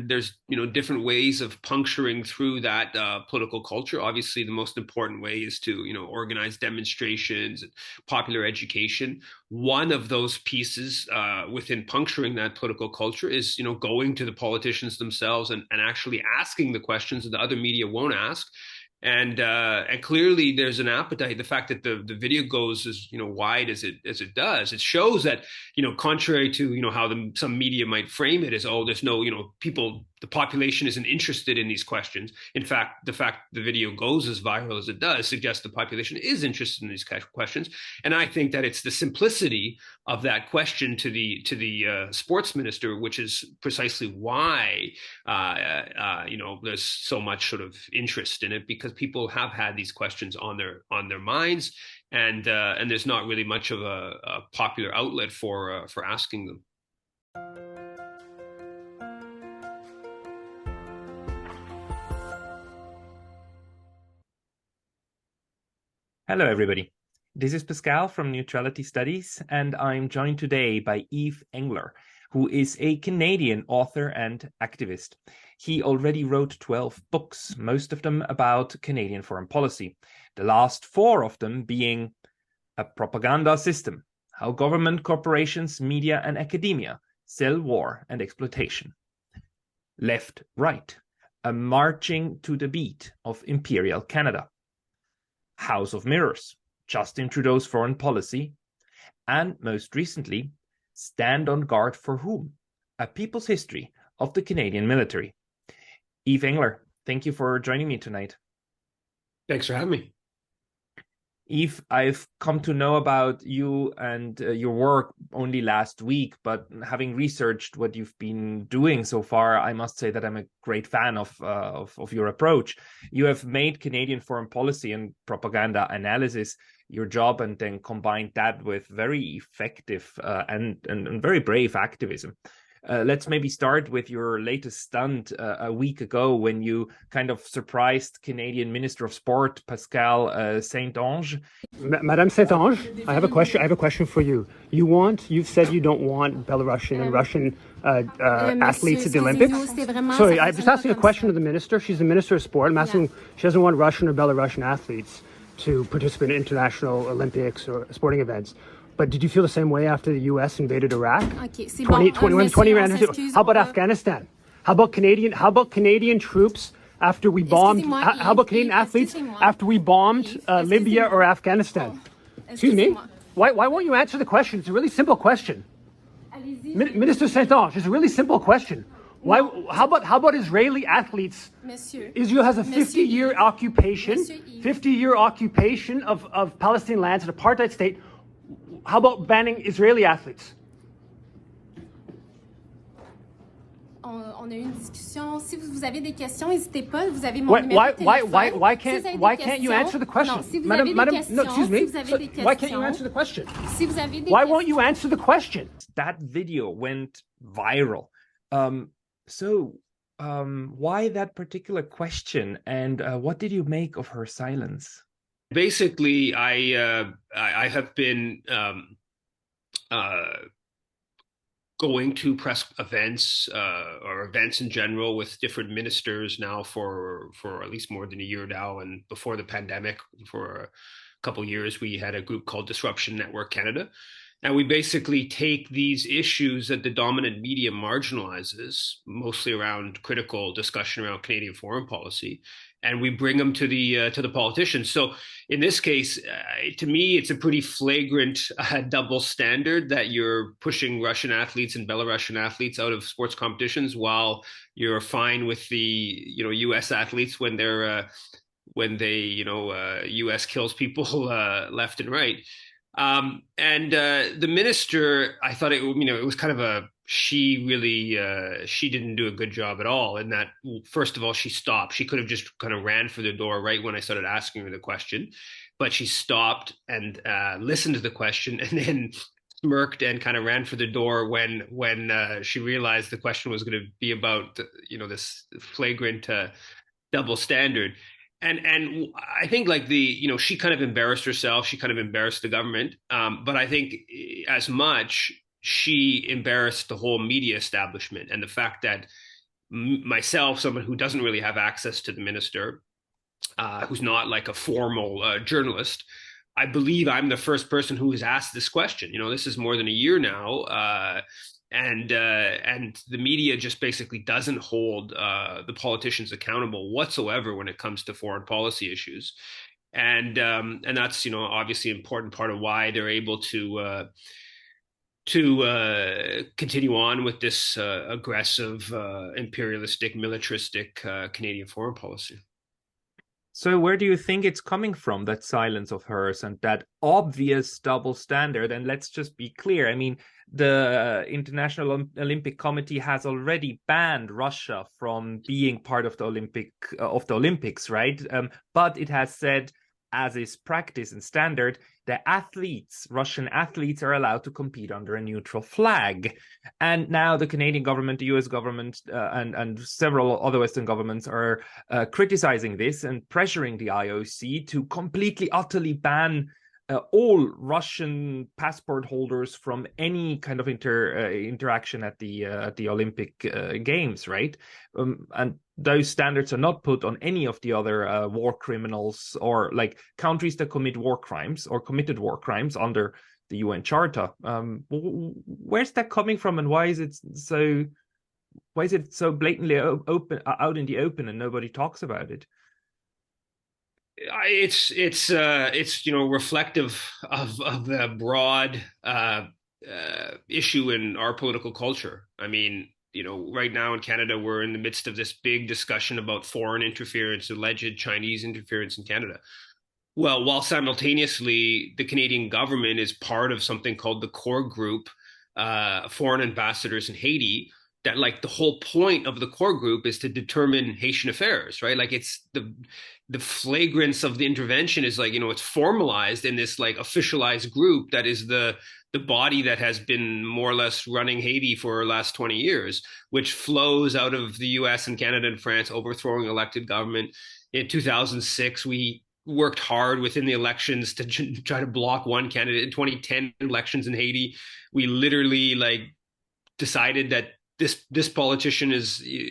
There's, different ways of puncturing through that political culture. Obviously, the most important way is to, organize demonstrations, popular education. One of those pieces within puncturing that political culture is, going to the politicians themselves and actually asking the questions that the other media won't ask. And clearly there's an appetite. The fact that the video goes as wide as it does, it shows that contrary to how some media might frame it as, oh, there's no people, the population isn't interested in these questions. In fact, the fact the video goes as viral as it does suggests the population is interested in these questions. And I think that it's the simplicity of that question to the sports minister, which is precisely why there's so much sort of interest in it, because people have had these questions on their minds, and there's not really much of a popular outlet for asking them. Hello, everybody. This is Pascal from Neutrality Studies, and I'm joined today by Yves Engler, who is a Canadian author and activist. He already wrote 12 books, most of them about Canadian foreign policy, the last 4 of them being A Propaganda System, How Government, Corporations, Media and Academia Sell War and Exploitation. Left, Right, A Marching to the Beat of Imperial Canada. House of Mirrors, Justin Trudeau's Foreign Policy, and most recently, Stand on Guard for Whom? A People's History of the Canadian Military. Yves Engler, thank you for joining me tonight. Thanks for having me. Yves, I've come to know about you and your work only last week, but having researched what you've been doing so far, I must say that I'm a great fan of your approach. You have made Canadian foreign policy and propaganda analysis your job, and then combined that with very effective and very brave activism. Let's maybe start with your latest stunt a week ago when you kind of surprised Canadian Minister of Sport Pascal 𝗟𝗪𝗏. Madame 𝗟𝗪𝗏, I have a question for you. You've said you don't want Belarusian and Russian athletes at the Olympics. Sorry, I'm just asking a question of the minister. She's the Minister of Sport. I'm asking, she doesn't want Russian or Belarusian athletes to participate in international Olympics or sporting events. But did you feel the same way after the U.S. invaded Iraq? Okay, 20 How about Afghanistan? How about Canadian troops after we bombed? How about Canadian athletes after we bombed Libya or Afghanistan? Excuse me. Why won't you answer the question? It's a really simple question. Minister 𝗟𝗪𝗏, it's a really simple question. Why? How about Israeli athletes? Israel has a 50-year occupation, 50-year occupation of Palestinian lands, an apartheid state. How about banning Israeli athletes? On a eu une discussion. Si vous avez des questions, n'hésitez pas. Vous avez mon numéro de téléphone. Why can't you answer the question? Non, si vous avez des questions, no, excuse me. Si vous avez des questions, why can't you answer the question? Si vous avez des why won't you answer the question? That video went viral. Why that particular question, and what did you make of her silence? Basically, I have been going to press events or events in general with different ministers now for at least more than a year now. And before the pandemic, for a couple of years, we had a group called Disruption Network Canada. And we basically take these issues that the dominant media marginalizes, mostly around critical discussion around Canadian foreign policy, and we bring them to the politicians. So in this case, to me, it's a pretty flagrant double standard that you're pushing Russian athletes and Belarusian athletes out of sports competitions while you're fine with the U.S. athletes when U.S. kills people left and right. The minister, I thought it was kind of she didn't do a good job at all. In that, first of all, she stopped. She could have just kind of ran for the door right when I started asking her the question, but she stopped and listened to the question and then smirked and kind of ran for the door when she realized the question was going to be about this flagrant double standard. And I think she kind of embarrassed herself. She kind of embarrassed the government. But I think as much she embarrassed the whole media establishment, and the fact that myself, someone who doesn't really have access to the minister, who's not like a formal journalist, I believe I'm the first person who has asked this question. This is more than a year now, and the media just basically doesn't hold the politicians accountable whatsoever when it comes to foreign policy issues, and that's obviously an important part of why they're able to continue on with this aggressive, imperialistic, militaristic Canadian foreign policy. So where do you think it's coming from, that silence of hers and that obvious double standard? And let's just be clear. I mean, the International Olympic Committee has already banned Russia from being part of the Olympics, right? But it has said, as is practice and standard, the Russian athletes are allowed to compete under a neutral flag. And now the Canadian government, the US government, and several other Western governments are criticizing this and pressuring the IOC to completely, utterly ban all Russian passport holders from any kind of interaction at the Olympic Games, right? And those standards are not put on any of the other war criminals or like countries that commit war crimes or committed war crimes under the UN Charter. Where's that coming from, and why is it so blatantly open out in the open and nobody talks about it? It's reflective of the broad issue in our political culture. I mean, right now in Canada, we're in the midst of this big discussion about foreign interference, alleged Chinese interference in Canada. Well, while simultaneously the Canadian government is part of something called the core group, foreign ambassadors in Haiti, that like the whole point of the core group is to determine Haitian affairs, right? Like it's the flagrance of the intervention is like, it's formalized in this like officialized group that is the body that has been more or less running Haiti for the last 20 years, which flows out of the US and Canada and France overthrowing elected government. In 2006, we worked hard within the elections to try to block one candidate. In 2010 elections in Haiti, we literally like decided that this politician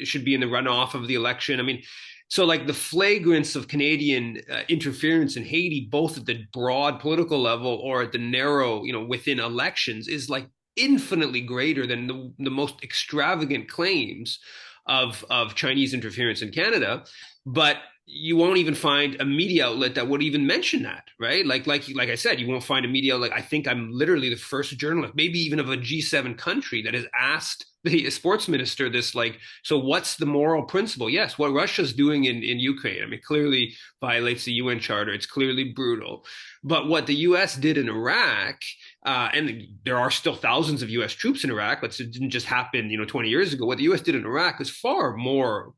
should be in the runoff of the election. I mean, so like the flagrance of Canadian interference in Haiti, both at the broad political level or at the narrow, within elections, is like infinitely greater than the most extravagant claims of Chinese interference in Canada. But you won't even find a media outlet that would even mention that, right? Like I said, you won't find a media outlet. I think I'm literally the first journalist, maybe even of a G7 country, that has asked the sports minister this, like, so what's the moral principle? Yes, what Russia's doing in Ukraine, I mean, clearly violates the UN Charter. It's clearly brutal. But what the US did in Iraq, and there are still thousands of US troops in Iraq, but it didn't just happen, 20 years ago. What the US did in Iraq was far more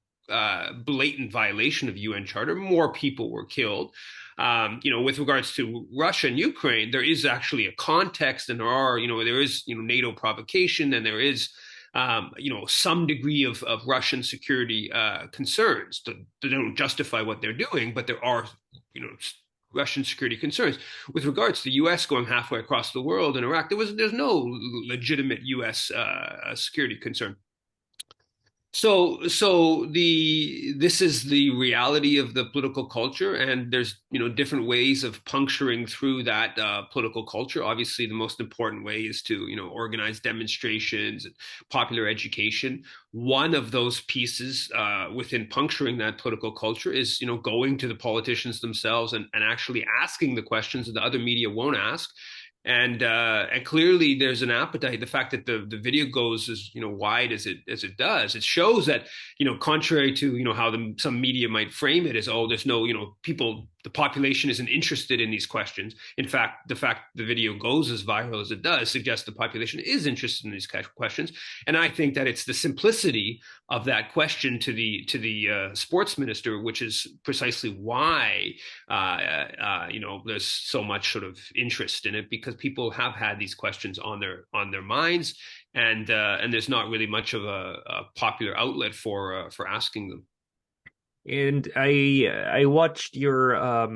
blatant violation of UN Charter. More people were killed. With regards to Russia and Ukraine, there is actually a context, and there is NATO provocation, and there is some degree of Russian security concerns. They don't justify what they're doing, but there are Russian security concerns. With regards to the U.S. going halfway across the world in Iraq, there's no legitimate U.S. Security concern. So this is the reality of the political culture, and there's different ways of puncturing through that political culture. Obviously, the most important way is to organize demonstrations and popular education. One of those pieces within puncturing that political culture is going to the politicians themselves and actually asking the questions that the other media won't ask. And clearly there's an appetite. The fact that the video goes as wide as it does, it shows that contrary to how some media might frame it as, oh, there's no the population isn't interested in these questions. In fact, the fact the video goes as viral as it does suggests the population is interested in these questions. And I think that it's the simplicity of that question to the sports minister, which is precisely why there's so much sort of interest in it, because people have had these questions on their minds, and there's not really much of a popular outlet for asking them. And I watched your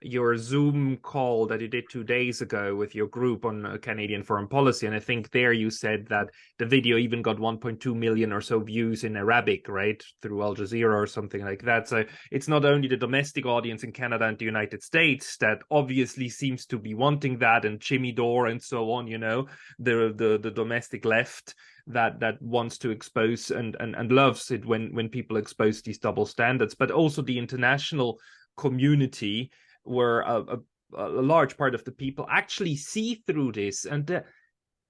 your Zoom call that you did 2 days ago with your group on Canadian foreign policy. And I think there you said that the video even got 1.2 million or so views in Arabic, right, through 𝗟𝗓𝗧 or something like that. So it's not only the domestic audience in Canada and the United States that obviously seems to be wanting that, and 𝗔𝗍𝗄𝗄 and so on, you know, the domestic left that wants to expose and loves it when people expose these double standards, but also the international community, where a large part of the people actually see through this, and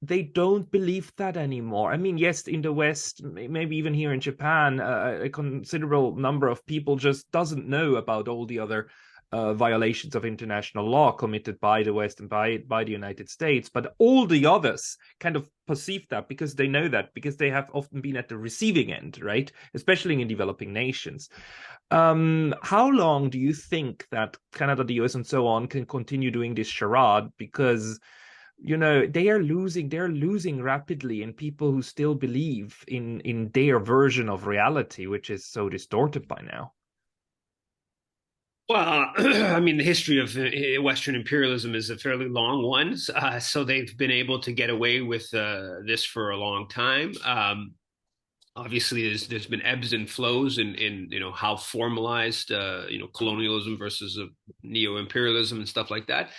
they don't believe that anymore. I mean, yes, in the West, maybe even here in Japan, a considerable number of people just doesn't know about all the other violations of international law committed by the West and by the United States. But all the others kind of perceive that because they know that, because they have often been at the receiving end, right? Especially in developing nations. How long do you think that Canada, the US, and so on can continue doing this charade? Because, you know, they're losing rapidly in people who still believe in their version of reality, which is so distorted by now. Well, I mean, the history of Western imperialism is a fairly long one. So they've been able to get away with this for a long time. Obviously, there's been ebbs and flows in you know, how formalized you know, colonialism versus neo-imperialism and stuff like that.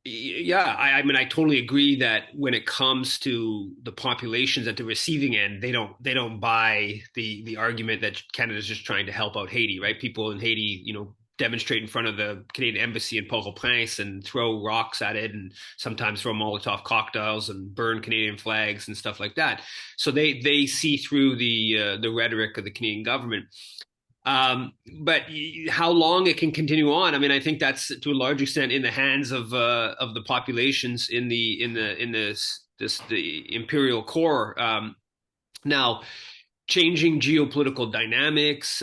Yeah, I mean, I totally agree that when it comes to the populations at the receiving end, they don't buy the argument that Canada's just trying to help out Haiti, right? People in Haiti, you know, demonstrate in front of the Canadian embassy in Port-au-Prince and throw rocks at it, and sometimes throw Molotov cocktails and burn Canadian flags and stuff like that. So they see through the rhetoric of the Canadian government. But how long it can continue on, I mean, I think that's to a large extent in the hands of the populations in the imperial core. Now, changing geopolitical dynamics,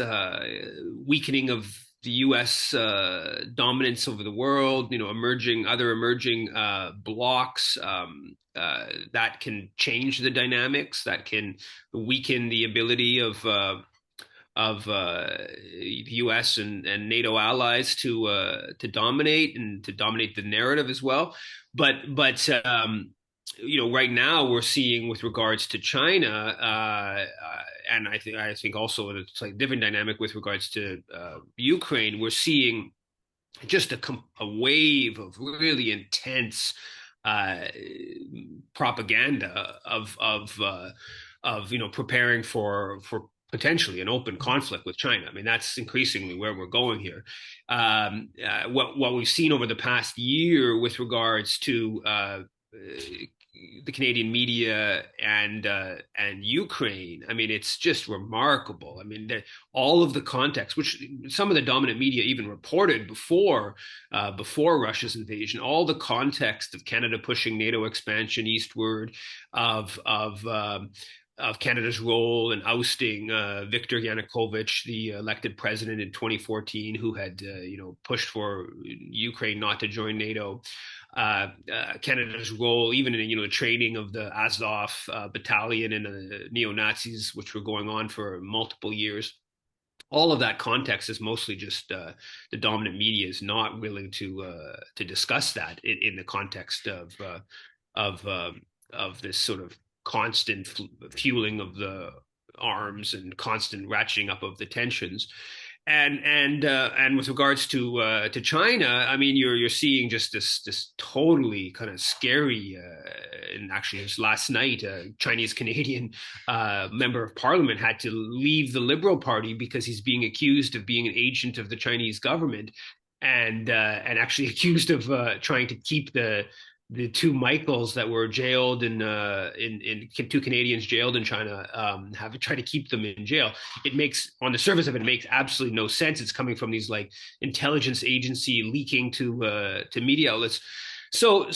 weakening of the U.S. Dominance over the world, you know, other emerging blocks that can change the dynamics, that can weaken the ability of the U.S. and NATO allies to dominate, and to dominate the narrative as well. But you know, right now we're seeing, with regards to China, and I think also in a slightly different dynamic with regards to Ukraine, we're seeing just a wave of really intense propaganda of you know, preparing for potentially an open conflict with China. I mean, that's increasingly where we're going here. What we've seen over the past year with regards to the Canadian media and Ukraine, I mean, it's just remarkable. I mean, all of the context, which some of the dominant media even reported before Russia's invasion, all the context of Canada pushing NATO expansion eastward, of Canada's role in ousting Viktor Yanukovych, the elected president in 2014, who had you know, pushed for Ukraine not to join NATO. Canada's role, even in, you know, the training of the Azov battalion and the neo-Nazis, which were going on for multiple years. All of that context is mostly just the dominant media is not willing to discuss that in the context of this sort of constant fueling of the arms and constant ratcheting up of the tensions. And with regards to China, I mean, you're seeing just this totally kind of scary. And actually, just last night, a Chinese Canadian member of Parliament had to leave the Liberal Party because he's being accused of being an agent of the Chinese government, and actually accused of trying to keep the two Michaels that were jailed in two Canadians jailed in China, have tried to keep them in jail. It makes, on the surface of it, it makes absolutely no sense. It's coming from these like intelligence agency leaking to media outlets. So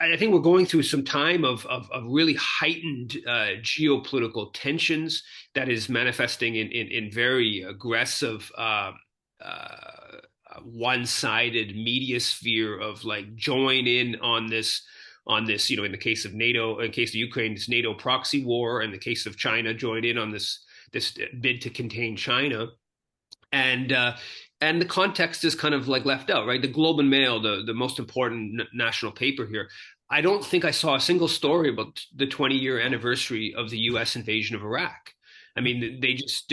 I think we're going through some time of really heightened geopolitical tensions that is manifesting in very aggressive one-sided media sphere of like, join in on this, you know, in the case of NATO, in the case of Ukraine, this NATO proxy war, in the case of China, join in on this bid to contain China. and the context is kind of like left out, right? The Globe and Mail, the most important national paper here, I don't think I saw a single story about the 20-year anniversary of the U.S. invasion of Iraq. I mean, they just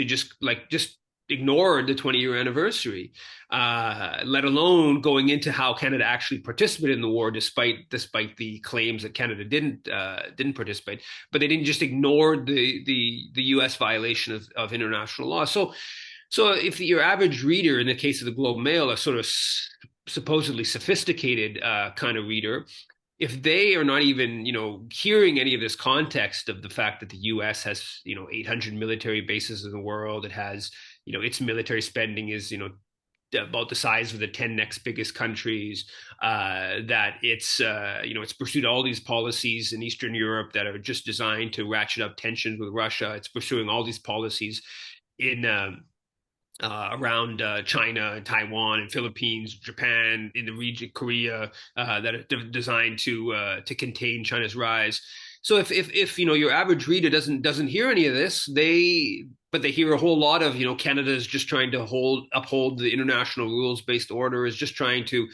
ignored the 20-year anniversary, let alone going into how Canada actually participated in the war, despite the claims that Canada didn't participate. But they didn't just ignore the U.S. violation of international law. So if your average reader, in the case of the Globe and Mail, a sort of supposedly sophisticated kind of reader, if they are not even, hearing any of this context of the fact that the U.S. has, 800 military bases in the world, it has, its military spending is, about the size of the 10 next biggest countries, that it's pursued all these policies in Eastern Europe that are just designed to ratchet up tensions with Russia. It's pursuing all these policies in around China and Taiwan and Philippines, Japan, in the region, Korea, that are designed to contain China's rise. So if your average reader doesn't hear any of this, but they hear a whole lot of, Canada is just trying to uphold the international rules-based order, is just trying to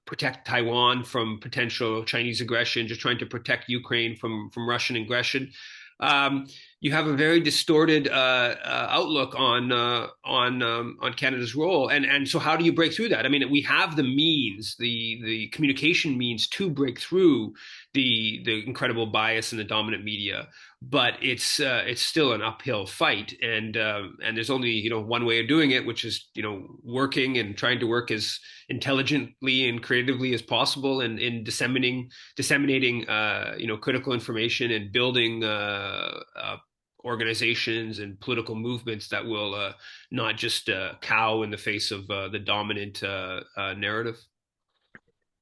protect Taiwan from potential Chinese aggression, just trying to protect Ukraine from Russian aggression. You have a very distorted outlook on Canada's role, and so how do you break through that? I mean, we have the means, the communication means to break through the incredible bias in the dominant media, but it's still an uphill fight, and there's only one way of doing it, which is working and trying to work as intelligently and creatively as possible, and in disseminating critical information and building organizations and political movements that will not just cow in the face of the dominant narrative.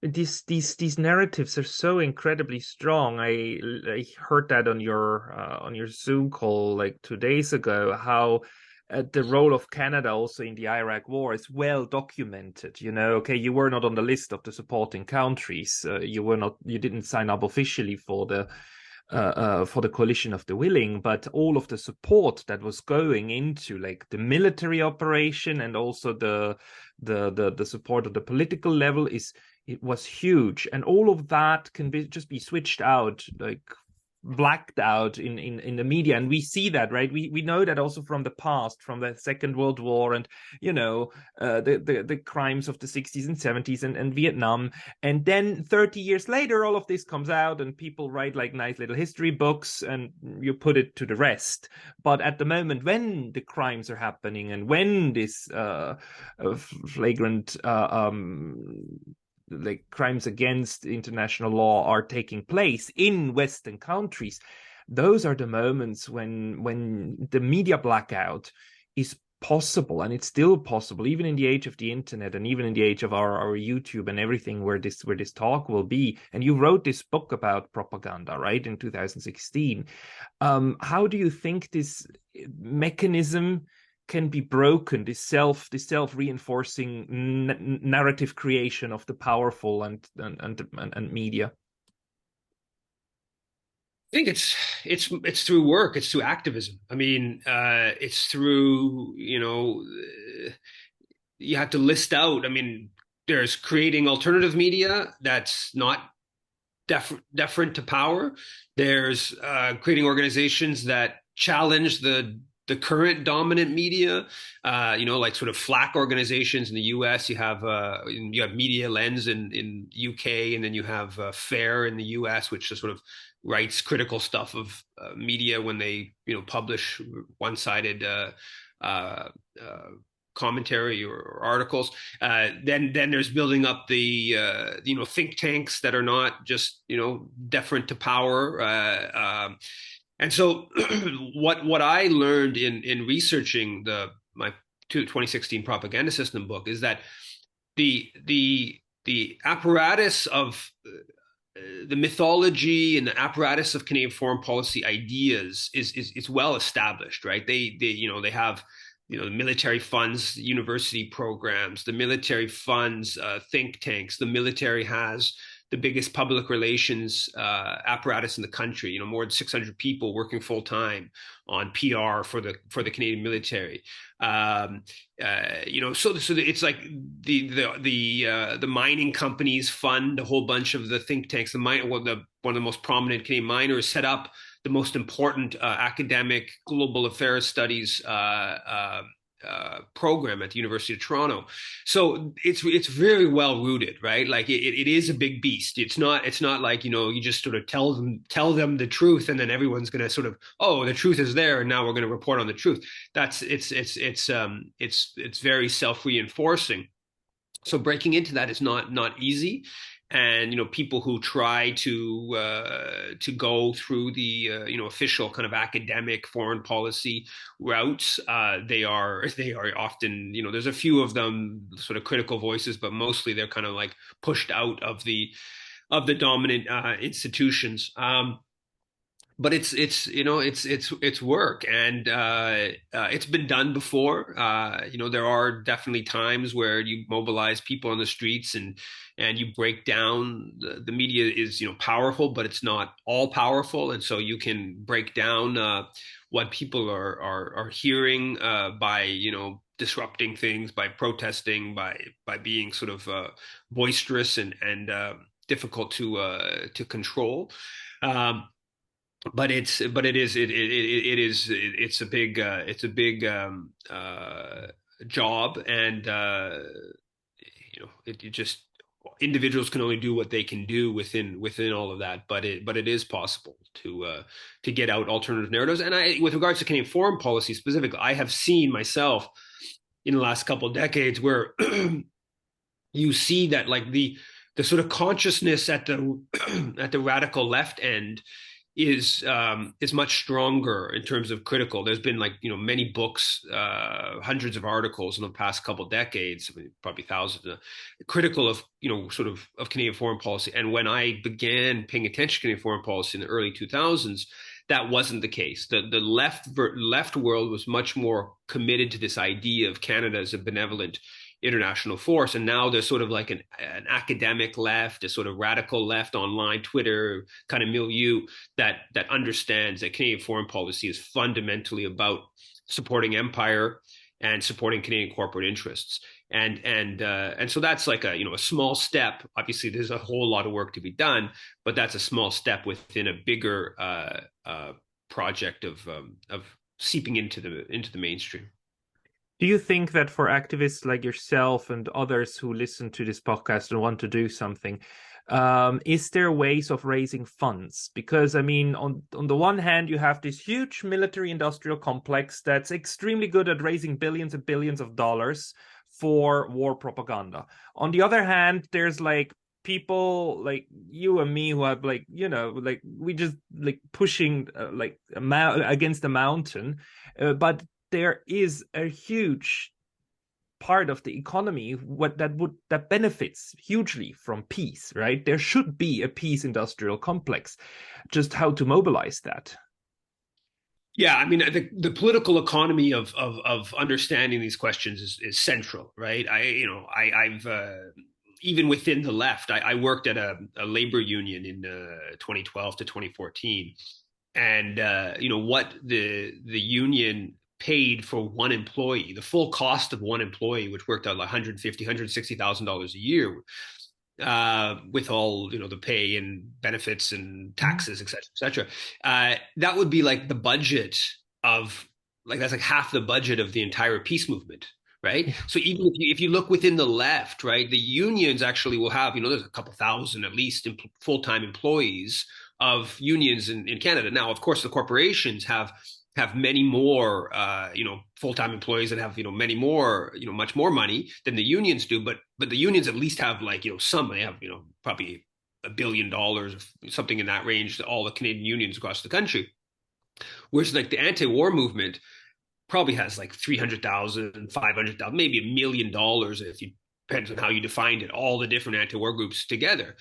These narratives are so incredibly strong. I heard that on your Zoom call like 2 days ago, how the role of Canada also in the Iraq war is well documented. Okay, you were not on the list of the supporting countries. You didn't sign up officially for the coalition of the willing, but all of the support that was going into like the military operation and also the support of the political level it was huge, and all of that can just be switched out, like blacked out in the media, and we see that, right? We know that also from the past, from the Second World War, and the crimes of the 60s and 70s and Vietnam, and then 30 years later all of this comes out and people write like nice little history books and you put it to the rest. But at the moment when the crimes are happening and when this flagrant like crimes against international law are taking place in Western countries, those are the moments when the media blackout is possible, and it's still possible even in the age of the internet and even in the age of our YouTube and everything, where this talk will be. And you wrote this book about propaganda, right, in 2016. How do you think this mechanism can be broken, this self-reinforcing narrative creation of the powerful and media? I think it's through work, it's through activism. I mean, it's through, you have to list out. I mean, there's creating alternative media that's not deferent to power. There's creating organizations that challenge the current dominant media, like sort of FLAC organizations in the US. You have Media Lens in UK, and then you have FAIR in the US, which is sort of writes critical stuff of media when they publish one-sided commentary or articles. Then there's building up the think tanks that are not just deferent to power. And so what I learned in researching my 2016 propaganda system book is that the apparatus of the mythology and the apparatus of Canadian foreign policy ideas is well established, right? They have the military funds university programs, the military funds think tanks, the military has the biggest public relations apparatus in the country. You know, more than 600 people working full time on PR for the Canadian military. You know, so it's like the mining companies fund a whole bunch of the think tanks. One of the most prominent Canadian miners set up the most important academic global affairs studies program at the University of Toronto. So it's very well rooted, right? Like it is a big beast. It's not like, you know, you just sort of tell them the truth and then everyone's going to sort of, oh, the truth is there and now we're going to report on the truth. It's very self-reinforcing. So breaking into that is not easy. And, you know, people who try to go through the, you know, official kind of academic foreign policy routes, they are often, you know, there's a few of them sort of critical voices, but mostly they're kind of like pushed out of the dominant institutions. But it's you know, it's work, and it's been done before. You know, there are definitely times where you mobilize people on the streets and you break down. The media is, you know, powerful, but it's not all powerful, and so you can break down what people are hearing by, you know, disrupting things, by protesting, by being sort of boisterous and difficult to control. But it's a big job, and you know, it just, individuals can only do what they can do within all of that. But it is possible to get out alternative narratives. And with regards to Canadian foreign policy specifically, I have seen myself in the last couple of decades where you see that, like, the sort of consciousness at the radical left end is much stronger in terms of critical. There's been, like, you know, many books, hundreds of articles in the past couple of decades, I mean, probably thousands, critical of, you know, sort of Canadian foreign policy. And when I began paying attention to Canadian foreign policy in the early 2000s, that wasn't the case. The left world was much more committed to this idea of Canada as a benevolent international force, and now there's sort of like an academic left, a sort of radical left online Twitter kind of milieu that understands that Canadian foreign policy is fundamentally about supporting empire and supporting Canadian corporate interests, and so that's like a, you know, a small step. Obviously, there's a whole lot of work to be done, but that's a small step within a bigger project of seeping into the mainstream. Do you think that for activists like yourself and others who listen to this podcast and want to do something, is there ways of raising funds? Because, I mean, on the one hand, you have this huge military-industrial complex that's extremely good at raising billions and billions of dollars for war propaganda. On the other hand, there's like people like you and me who have, like, you know, like, we just like pushing like against a mountain, but there is a huge part of the economy that benefits hugely from peace, right? There should be a peace industrial complex. Just how to mobilize that? Yeah, I mean, the political economy of understanding these questions is central, right? I've even within the left, I worked at a labor union in 2012 to 2014, and you know, what the union paid for one employee, the full cost of one employee, which worked out like $160,000 a year, with all, you know, the pay and benefits and taxes, et cetera, that would be like the budget of, like, that's like half the budget of the entire peace movement, right? So even if you look within the left, right, the unions actually will have, you know, there's a couple thousand at least full-time employees of unions in Canada. Now, of course, the corporations have many more, you know, full-time employees and have, you know, many more, you know, much more money than the unions do. But the unions at least have, like, you know, they have, you know, probably $1 billion or something in that range, all the Canadian unions across the country. Whereas, like, the anti-war movement probably has like 300,000, 500,000, maybe $1 million, if you, depends on how you defined it, all the different anti-war groups together.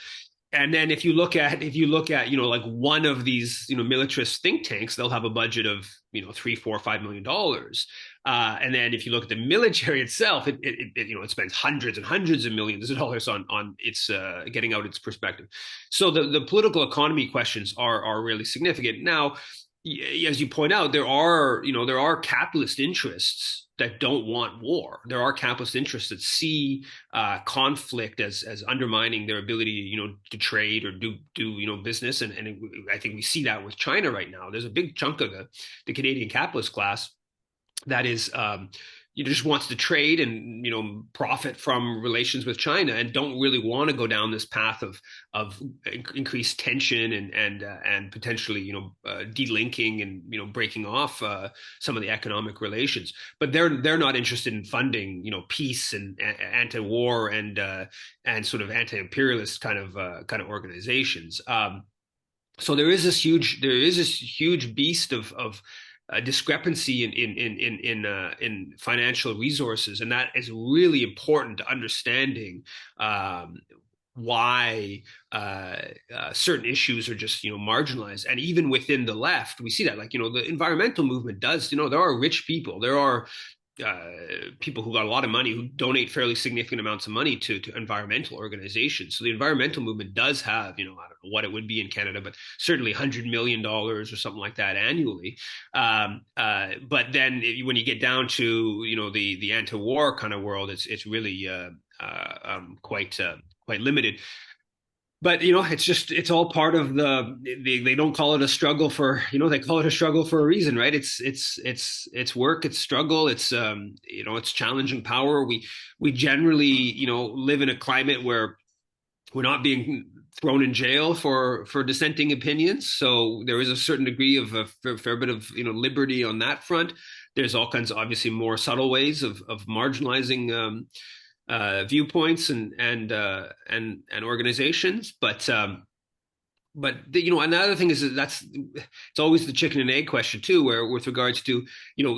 And then if you look at like one of these militarist think tanks, they'll have a budget of $3, $4, $5 million. And then if you look at the military itself, it spends hundreds and hundreds of millions of dollars on its getting out its perspective. So the political economy questions are really significant. Now, as you point out, there are capitalist interests that don't want war. There are capitalist interests that see conflict as undermining their ability, to trade or do business. And I think we see that with China right now. There's a big chunk of the Canadian capitalist class that is just wants to trade and profit from relations with China, and don't really want to go down this path of increased tension and potentially delinking and breaking off some of the economic relations. But they're not interested in funding peace and anti-war and sort of anti-imperialist kind of organizations. So there is this huge beast of discrepancy in financial resources, and that is really important to understanding why certain issues are just marginalized. And even within the left, we see that, like the environmental movement does. There are rich people, there are people who got a lot of money who donate fairly significant amounts of money to environmental organizations. So the environmental movement does have, I don't know what it would be in Canada, but certainly $100 million or something like that annually. But then when you get down to, the anti-war kind of world, it's really quite limited. But it's all part of they don't call it a struggle for they call it a struggle for a reason, right? It's work, it's struggle, it's it's challenging power. We generally live in a climate where we're not being thrown in jail for dissenting opinions, so there is a certain degree of a fair bit of liberty on that front. There's all kinds of obviously more subtle ways of marginalizing viewpoints and organizations, but another thing is it's always the chicken and egg question too, where with regards to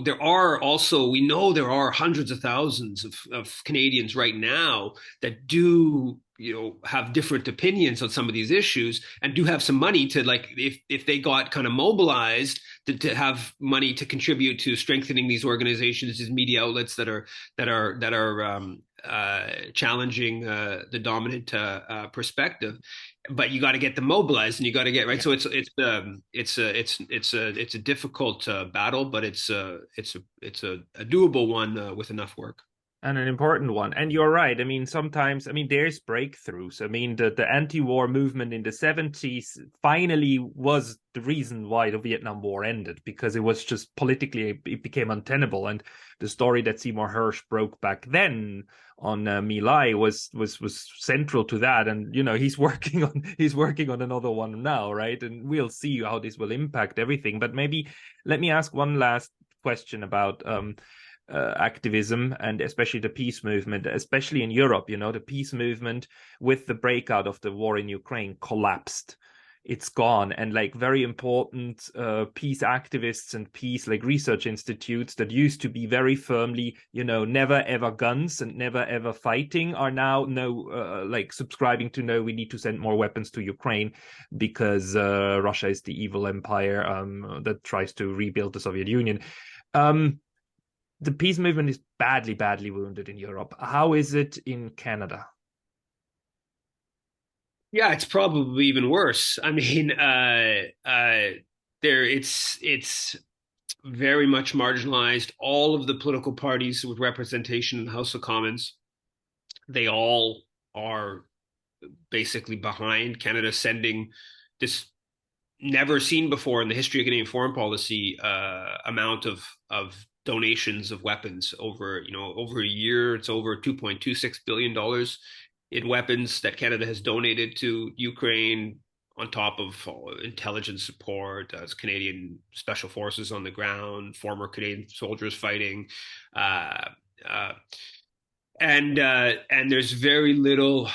there are hundreds of thousands of Canadians right now that do have different opinions on some of these issues, and do have some money to, like, if they got kind of mobilized to have money to contribute to strengthening these organizations, these media outlets that are challenging the dominant perspective. But you got to get them mobilized, and you got to get right. So it's a difficult battle, but it's a doable one with enough work. And an important one. And you're right. I mean, sometimes, there's breakthroughs. The anti-war movement in the 70s finally was the reason why the Vietnam War ended, because it was just politically, it became untenable. And the story that Seymour Hersh broke back then on My Lai was central to that. And, he's working on another one now, right? And we'll see how this will impact everything. But maybe let me ask one last question about activism, and especially the peace movement, especially in Europe. The peace movement with the breakout of the war in Ukraine collapsed. It's gone. And very important peace activists and peace research institutes that used to be very firmly, never ever guns and never ever fighting, are now subscribing to, no, we need to send more weapons to Ukraine because Russia is the evil empire that tries to rebuild the Soviet Union. The peace movement is badly, badly wounded in Europe. How is it in Canada? Yeah, it's probably even worse. It's very much marginalized. All of the political parties with representation in the House of Commons, they all are basically behind Canada sending this never seen before in the history of Canadian foreign policy amount of donations of weapons over a year. It's over $2.26 billion in weapons that Canada has donated to Ukraine, on top of intelligence support, Canadian special forces on the ground, former Canadian soldiers fighting, and there's very little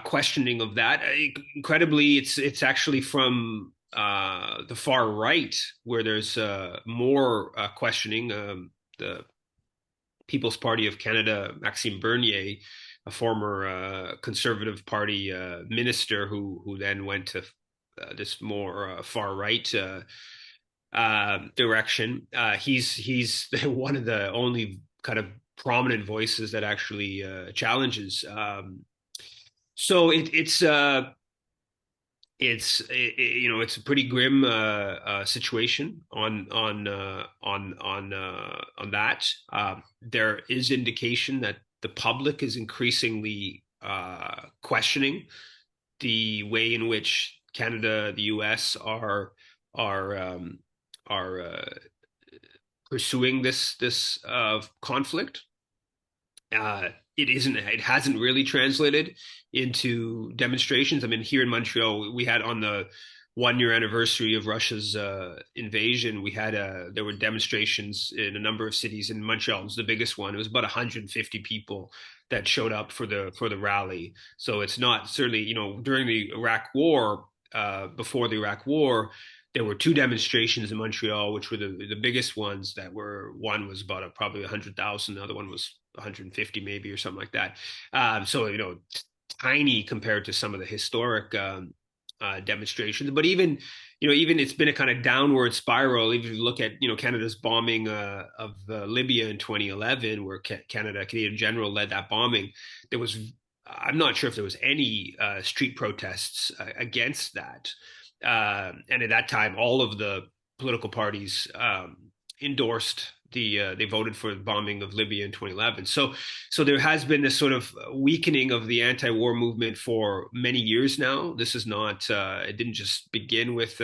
questioning of that. Incredibly, it's actually from the far right where there's more questioning. The People's Party of Canada, Maxime Bernier, former Conservative Party minister who then went to this more far right direction. He's one of the only kind of prominent voices that actually challenges. So it's it's a pretty grim situation on that. There is indication that the public is increasingly questioning the way in which Canada, the U.S. are pursuing this conflict. It hasn't really translated into demonstrations. I mean, here in Montreal, we had on the 1-year anniversary of Russia's invasion, there were demonstrations in a number of cities. In Montreal was the biggest one. It was about 150 people that showed up for the rally. So it's not certainly, during the Iraq War, before the Iraq War, there were 2 demonstrations in Montreal, which were the biggest ones. One was about probably 100,000. The other one was 150 maybe, or something like that. So tiny compared to some of the historic demonstrations. But even it's been a kind of downward spiral. Even if you look at Canada's bombing of Libya in 2011, where Canadian General led that bombing, I'm not sure if there was any street protests against that. And at that time, all of the political parties endorsed they voted for the bombing of Libya in 2011. So there has been this sort of weakening of the anti-war movement for many years now. This is not, it didn't just begin with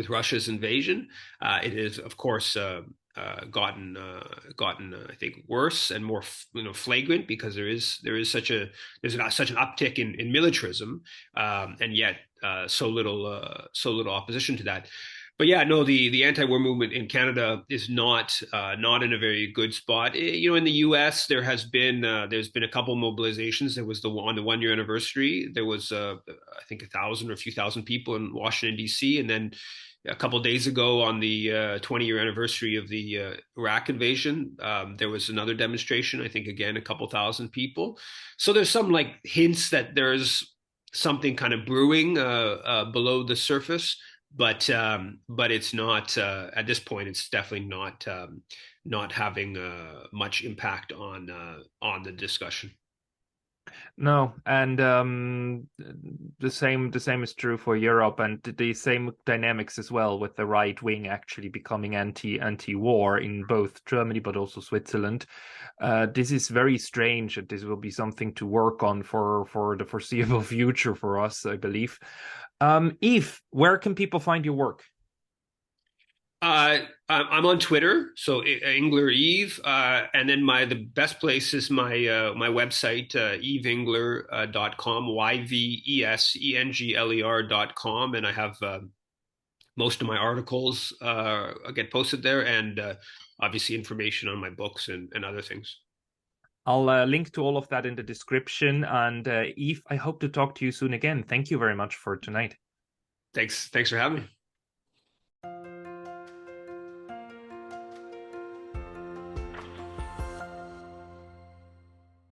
Russia's invasion. It is, of course, gotten I think worse and more flagrant, because there's such an uptick in militarism, and yet so little opposition to that. But yeah, no, the anti-war movement in Canada is not in a very good spot. In the U.S. there's been a couple mobilizations. There was on the 1-year anniversary. There was I think 1,000 or a few thousand people in Washington D.C. And then a couple of days ago, on the 20-year anniversary of the Iraq invasion, there was another demonstration. I think again a couple thousand people. So there's some hints that there's something kind of brewing below the surface. But it's not at this point. It's definitely not having much impact on the discussion. No, and the same is true for Europe, and the same dynamics as well, with the right wing actually becoming anti-war in both Germany but also Switzerland. This is very strange, and this will be something to work on for the foreseeable future for us, I believe. Yves, where can people find your work? I'm on Twitter, so Engler Yves, and then the best place is my website, 𝗟𝗡𝗂𝘂𝗁.com, 𝗟𝗡𝗂𝘂𝗁.com, and I have most of my articles get posted there, and obviously information on my books and other things. I'll link to all of that in the description. And Yves, I hope to talk to you soon again. Thank you very much for tonight. Thanks for having me.